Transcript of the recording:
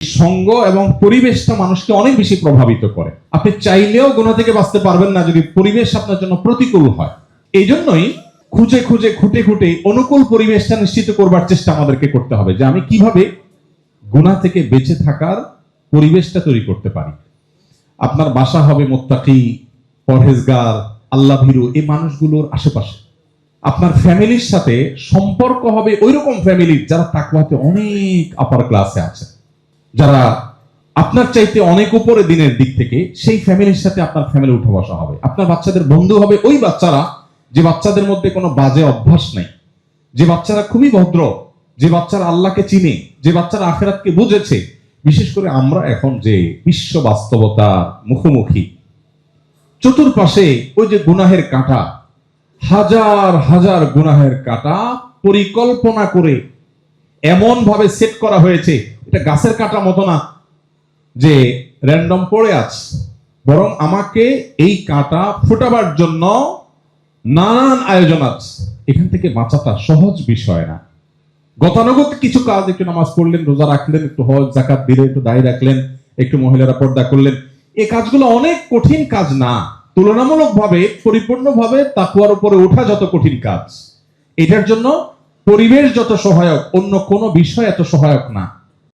সঙ্গ এবং পরিবেশটা মানুষকে অনেক বেশি প্রভাবিত করে। আপনি চাইলেও গুনাহ থেকে বাঁচতে পারবেন না যদি পরিবেশ আপনার জন্য প্রতিকূল হয়। এই জন্যই খুঁজে খুঁজে খুঁটে খুঁটে অনুকূল পরিবেশটা নিশ্চিত করবার চেষ্টা আমাদেরকে করতে হবে, যে আমি কিভাবে গুনাহ থেকে বেঁচে থাকার পরিবেশটা তৈরি করতে পারি। আপনার বাসা হবে মুত্তাকি, পরহেজগার, আল্লাহ ভীরু এই মানুষগুলোর আশেপাশে। আপনার ফ্যামিলির সাথে সম্পর্ক হবে ওইরকম ফ্যামিলির যারা তাকওয়াতে অনেক আপার ক্লাসে আছে, যারা আপনার চাইতে অনেক উপরে দিনের দিক থেকে, সেই ফ্যামিলির সাথে আপনার ফ্যামিলি উঠা বসা হবে। আপনার বাচ্চাদের বন্ধু হবে ওই বাচ্চারা যে বাচ্চাদের মধ্যে কোনো বাজে অভ্যাস নেই, যে বাচ্চারা খুবই ভদ্র, যে বাচ্চারা আল্লাহকে চিনে, যে বাচ্চারা আখিরাতকে বুঝেছে। বিশেষ করে আমরা এখন যে বিশ্ব বাস্তবতা মুখোমুখি, চতুর্পাশে ওই যে গুনাহের কাঁটা, হাজার হাজার গুনাহের কাঁটা পরিকল্পনা করে এমন ভাবে সেট করা হয়েছে, এটা গাছের কাঁটা মতো না যে র্যান্ডম পড়ে আছে, বরং আমাকে এই কাঁটা ফোটাবার জন্য নানান আয়োজন আছে। এখান থেকে বাঁচাটা সহজ বিষয় না। গতানুগত কিছু কাজ, একটু নামাজ পড়লেন, রোজা রাখলেন, একটু হজ যাকাত দিলেন, একটু দাড়ি রাখলেন, একটু মহিলারা পর্দা করলেন, এই কাজগুলো অনেক কঠিন কাজ না। তুলনামূলকভাবে পরিপূর্ণভাবে তাকওয়ার উপরে ওঠা যত কঠিন কাজ, এটার জন্য পরিবেশ যত সহায়ক, অন্য কোনো বিষয় এত সহায়ক না।